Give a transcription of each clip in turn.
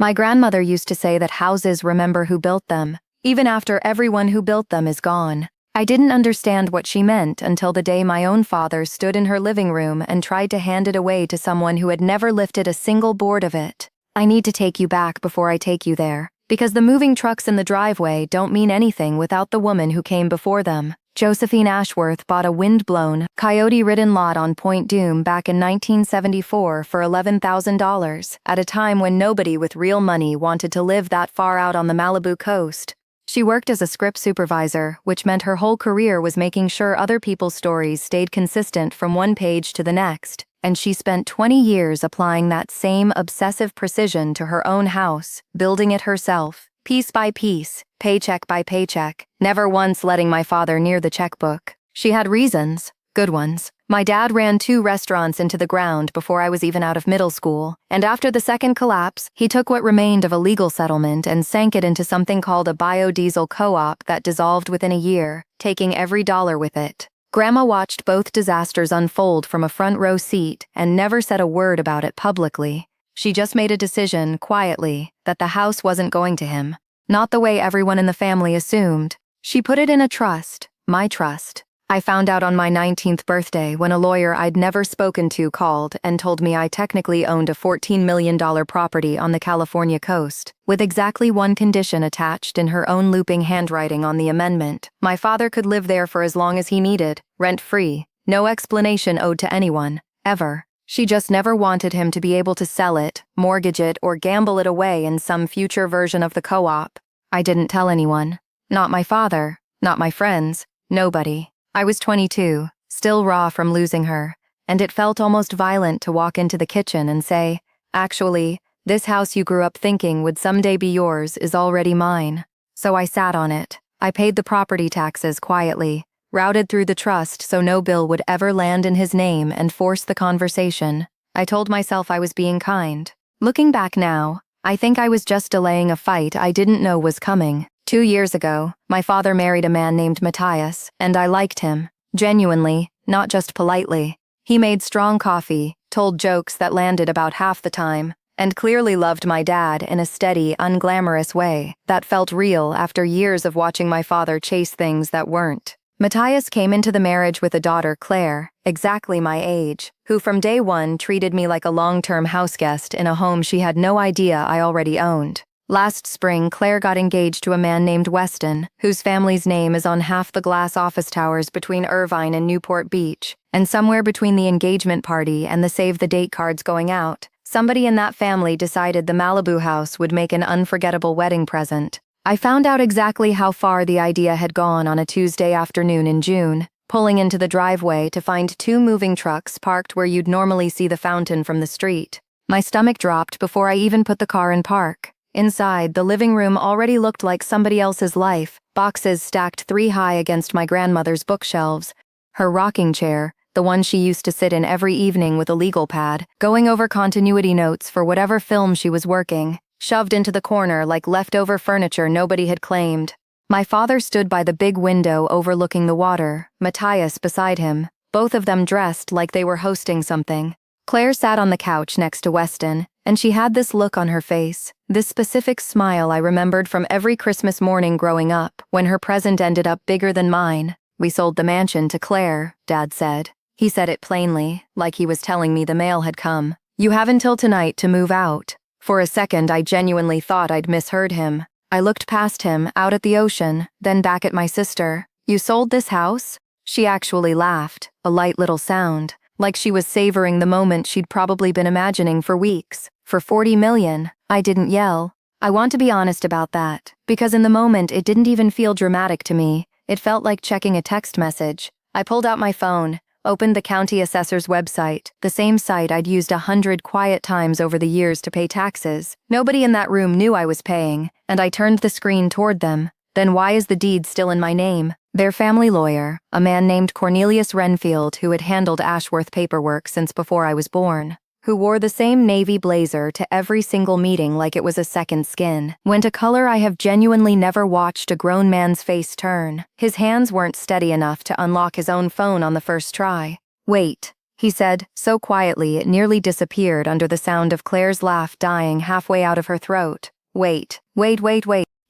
My grandmother used to say that houses remember who built them, even after everyone who built them is gone. I didn't understand what she meant until the day my own father stood in her living room and tried to hand it away to someone who had never lifted a single board of it. I need to take you back before I take you there, because the moving trucks in the driveway don't mean anything without the woman who came before them. Josephine Ashworth bought a wind-blown, coyote-ridden lot on Point Dume back in 1974 for $11,000, at a time when nobody with real money wanted to live that far out on the Malibu coast. She worked as a script supervisor, which meant her whole career was making sure other people's stories stayed consistent from one page to the next, and she spent 20 years applying that same obsessive precision to her own house, building it herself, piece by piece, paycheck by paycheck, never once letting my father near the checkbook. She had reasons, good ones. My dad ran 2 restaurants into the ground before I was even out of middle school, and after the second collapse, he took what remained of a legal settlement and sank it into something called a biodiesel co-op that dissolved within a year, taking every dollar with it. Grandma watched both disasters unfold from a front row seat and never said a word about it publicly. She just made a decision, quietly, that the house wasn't going to him. Not the way everyone in the family assumed. She put it in a trust, my trust. I found out on my 19th birthday when a lawyer I'd never spoken to called and told me I technically owned a $14 million property on the California coast, with exactly one condition attached in her own looping handwriting on the amendment. My father could live there for as long as he needed, rent-free, no explanation owed to anyone, ever. She just never wanted him to be able to sell it, mortgage it, or gamble it away in some future version of the co-op. I didn't tell anyone. Not my father, not my friends, nobody. I was 22, still raw from losing her, and it felt almost violent to walk into the kitchen and say, "Actually, this house you grew up thinking would someday be yours is already mine." So I sat on it. I paid the property taxes quietly, routed through the trust so no bill would ever land in his name and force the conversation. I told myself I was being kind. Looking back now, I think I was just delaying a fight I didn't know was coming. 2 years ago, my father married a man named Matthias, and I liked him. Genuinely, not just politely. He made strong coffee, told jokes that landed about half the time, and clearly loved my dad in a steady, unglamorous way that felt real after years of watching my father chase things that weren't. Matthias came into the marriage with a daughter, Claire, exactly my age, who from day one treated me like a long-term houseguest in a home she had no idea I already owned. Last spring, Claire got engaged to a man named Weston, whose family's name is on half the glass office towers between Irvine and Newport Beach, and somewhere between the engagement party and the save-the-date cards going out, somebody in that family decided the Malibu house would make an unforgettable wedding present. I found out exactly how far the idea had gone on a Tuesday afternoon in June, pulling into the driveway to find 2 moving trucks parked where you'd normally see the fountain from the street. My stomach dropped before I even put the car in park. Inside, the living room already looked like somebody else's life, boxes stacked 3 high against my grandmother's bookshelves. Her rocking chair, the one she used to sit in every evening with a legal pad, going over continuity notes for whatever film she was working, shoved into the corner like leftover furniture nobody had claimed. My father stood by the big window overlooking the water, Matthias beside him, both of them dressed like they were hosting something. Claire sat on the couch next to Weston, and she had this look on her face, this specific smile I remembered from every Christmas morning growing up, when her present ended up bigger than mine. "We sold the mansion to Claire," Dad said. He said it plainly, like he was telling me the mail had come. "You have until tonight to move out." For a second, I genuinely thought I'd misheard him. I looked past him, out at the ocean, then back at my sister. "You sold this house?" She actually laughed, a light little sound, like she was savoring the moment she'd probably been imagining for weeks. "For $40 million. I didn't yell. I want to be honest about that, because in the moment it didn't even feel dramatic to me. It felt like checking a text message. I pulled out my phone, opened the county assessor's website, the same site I'd used 100 quiet times over the years to pay taxes. Nobody in that room knew I was paying, and I turned the screen toward them. Then why is the deed still in my name? Their family lawyer, a man named Cornelius Renfield who had handled Ashworth paperwork since before I was born, who wore the same navy blazer to every single meeting like it was a second skin, went a color I have genuinely never watched a grown man's face turn. His hands weren't steady enough to unlock his own phone on the first try. "Wait," he said, so quietly it nearly disappeared under the sound of Claire's laugh dying halfway out of her throat. Wait.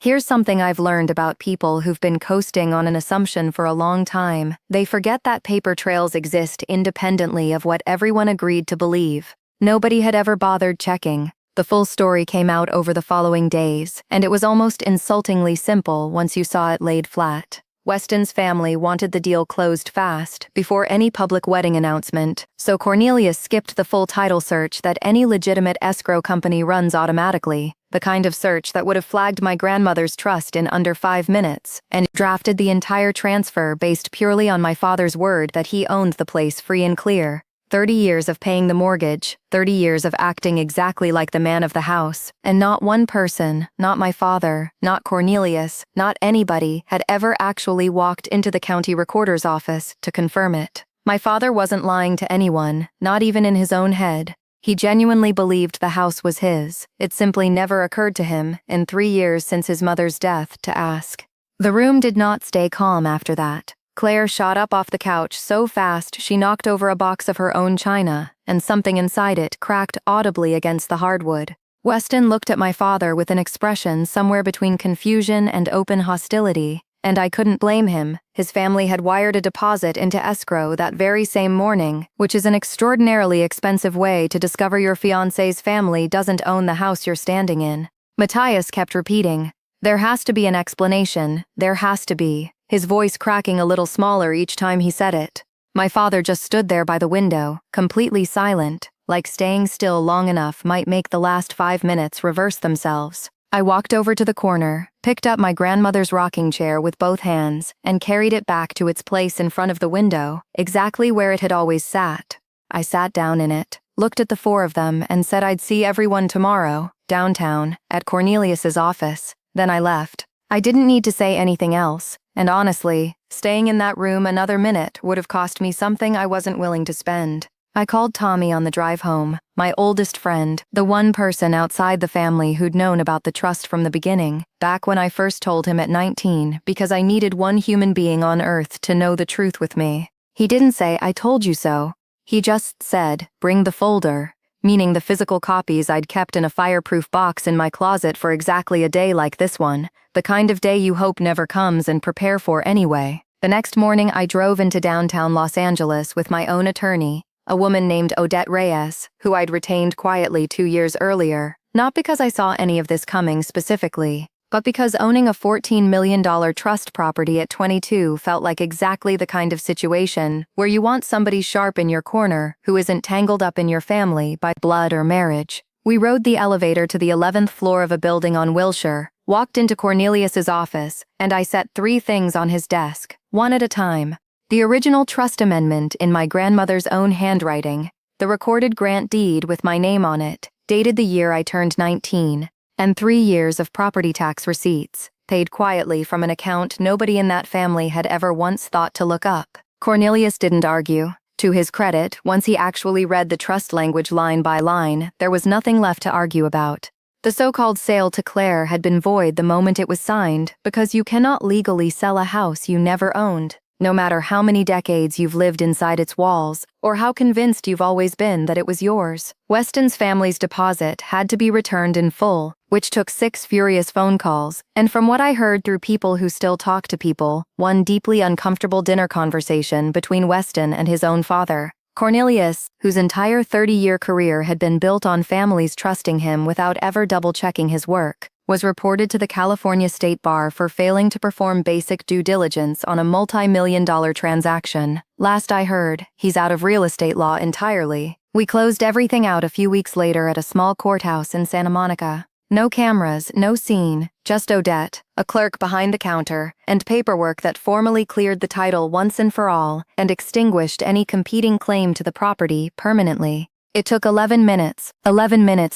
Here's something I've learned about people who've been coasting on an assumption for a long time. They forget that paper trails exist independently of what everyone agreed to believe. Nobody had ever bothered checking. The full story came out over the following days, and it was almost insultingly simple once you saw it laid flat. Weston's family wanted the deal closed fast, before any public wedding announcement, so Cornelius skipped the full title search that any legitimate escrow company runs automatically, the kind of search that would have flagged my grandmother's trust in under 5 minutes, and drafted the entire transfer based purely on my father's word that he owned the place free and clear. 30 years of paying the mortgage, 30 years of acting exactly like the man of the house, and not one person, not my father, not Cornelius, not anybody, had ever actually walked into the county recorder's office to confirm it. My father wasn't lying to anyone, not even in his own head. He genuinely believed the house was his. It simply never occurred to him, in 3 years since his mother's death, to ask. The room did not stay calm after that. Claire shot up off the couch so fast she knocked over a box of her own china, and something inside it cracked audibly against the hardwood. Weston looked at my father with an expression somewhere between confusion and open hostility, and I couldn't blame him. His family had wired a deposit into escrow that very same morning, which is an extraordinarily expensive way to discover your fiancé's family doesn't own the house you're standing in. Matthias kept repeating, "There has to be an explanation, there has to be," his voice cracking a little smaller each time he said it. My father just stood there by the window, completely silent, like staying still long enough might make the last 5 minutes reverse themselves. I walked over to the corner, picked up my grandmother's rocking chair with both hands, and carried it back to its place in front of the window, exactly where it had always sat. I sat down in it, looked at the 4 of them, and said I'd see everyone tomorrow, downtown, at Cornelius's office. Then I left. I didn't need to say anything else, and honestly, staying in that room another minute would have cost me something I wasn't willing to spend. I called Tommy on the drive home, my oldest friend, the one person outside the family who'd known about the trust from the beginning, back when I first told him at 19, because I needed one human being on earth to know the truth with me. He didn't say, "I told you so." He just said, "Bring the folder," meaning the physical copies I'd kept in a fireproof box in my closet for exactly a day like this one, the kind of day you hope never comes and prepare for anyway. The next morning I drove into downtown Los Angeles with my own attorney, a woman named Odette Reyes, who I'd retained quietly 2 years earlier, not because I saw any of this coming specifically, but because owning a $14 million trust property at 22 felt like exactly the kind of situation where you want somebody sharp in your corner who isn't tangled up in your family by blood or marriage. We rode the elevator to the 11th floor of a building on Wilshire, walked into Cornelius's office, and I set 3 things on his desk, one at a time. The original trust amendment in my grandmother's own handwriting, the recorded grant deed with my name on it, dated the year I turned 19, and 3 years of property tax receipts, paid quietly from an account nobody in that family had ever once thought to look up. Cornelius didn't argue. To his credit, once he actually read the trust language line by line, there was nothing left to argue about. The so-called sale to Claire had been void the moment it was signed, because you cannot legally sell a house you never owned, no matter how many decades you've lived inside its walls, or how convinced you've always been that it was yours. Weston's family's deposit had to be returned in full, which took 6 furious phone calls, and from what I heard through people who still talk to people, one deeply uncomfortable dinner conversation between Weston and his own father. Cornelius, whose entire 30-year career had been built on families trusting him without ever double-checking his work, was reported to the California State Bar for failing to perform basic due diligence on a multi-million-dollar transaction. Last I heard, he's out of real estate law entirely. We closed everything out a few weeks later at a small courthouse in Santa Monica. No cameras, no scene, just Odette, a clerk behind the counter, and paperwork that formally cleared the title once and for all and extinguished any competing claim to the property permanently. It took 11 minutes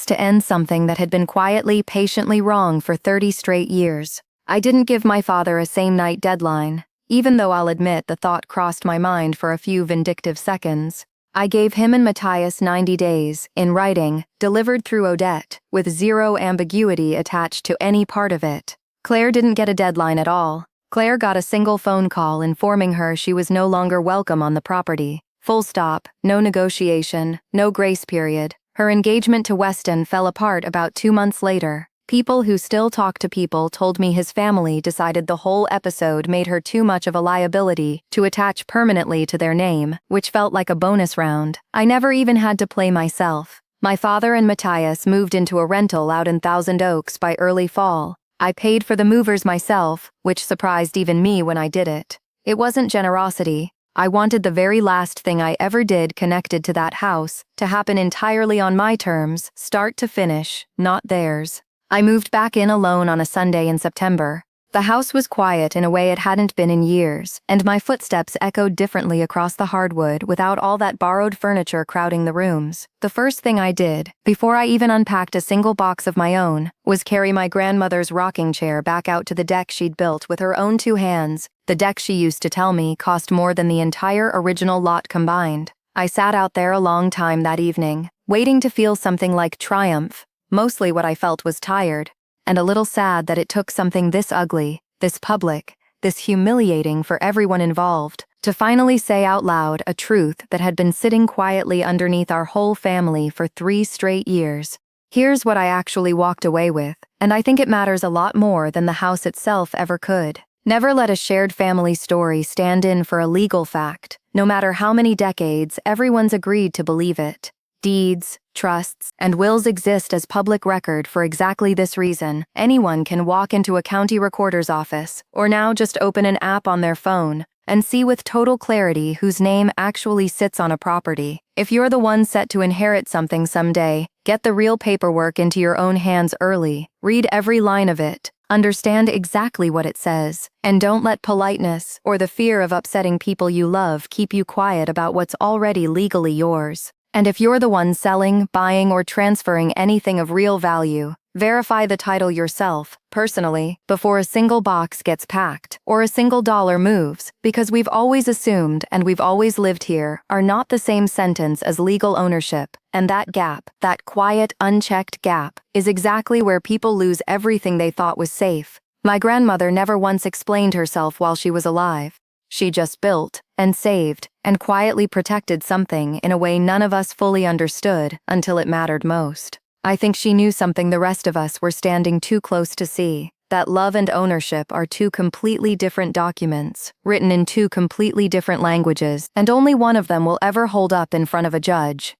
to end something that had been quietly, patiently wrong for 30 straight years. I didn't give my father a same-night deadline, even though I'll admit the thought crossed my mind for a few vindictive seconds. I gave him and Matthias 90 days, in writing, delivered through Odette, with 0 ambiguity attached to any part of it. Claire didn't get a deadline at all. Claire got a single phone call informing her she was no longer welcome on the property. Full stop, no negotiation, no grace period. Her engagement to Weston fell apart about 2 months later. People who still talk to people told me his family decided the whole episode made her too much of a liability to attach permanently to their name, which felt like a bonus round. I never even had to play myself. My father and Matthias moved into a rental out in Thousand Oaks by early fall. I paid for the movers myself, which surprised even me when I did it. It wasn't generosity. I wanted the very last thing I ever did connected to that house to happen entirely on my terms, start to finish, not theirs. I moved back in alone on a Sunday in September. The house was quiet in a way it hadn't been in years, and my footsteps echoed differently across the hardwood without all that borrowed furniture crowding the rooms. The first thing I did, before I even unpacked a single box of my own, was carry my grandmother's rocking chair back out to the deck she'd built with her own 2 hands. The deck, she used to tell me, cost more than the entire original lot combined. I sat out there a long time that evening, waiting to feel something like triumph. Mostly what I felt was tired, and a little sad that it took something this ugly, this public, this humiliating for everyone involved, to finally say out loud a truth that had been sitting quietly underneath our whole family for 3 straight years. Here's what I actually walked away with, and I think it matters a lot more than the house itself ever could. Never let a shared family story stand in for a legal fact. No matter how many decades, everyone's agreed to believe it. Deeds, trusts, and wills exist as public record for exactly this reason. Anyone can walk into a county recorder's office, or now just open an app on their phone, and see with total clarity whose name actually sits on a property. If you're the one set to inherit something someday, get the real paperwork into your own hands early. Read every line of it. Understand exactly what it says, and don't let politeness or the fear of upsetting people you love keep you quiet about what's already legally yours. And if you're the one selling, buying, or transferring anything of real value, verify the title yourself, personally, before a single box gets packed or a single dollar moves, because we've always assumed and we've always lived here are not the same sentence as legal ownership, and that gap, that quiet, unchecked gap, is exactly where people lose everything they thought was safe. My grandmother never once explained herself while she was alive. She just built, and saved, and quietly protected something in a way none of us fully understood until it mattered most. I think she knew something the rest of us were standing too close to see, that love and ownership are 2 completely different documents, written in 2 completely different languages, and only one of them will ever hold up in front of a judge.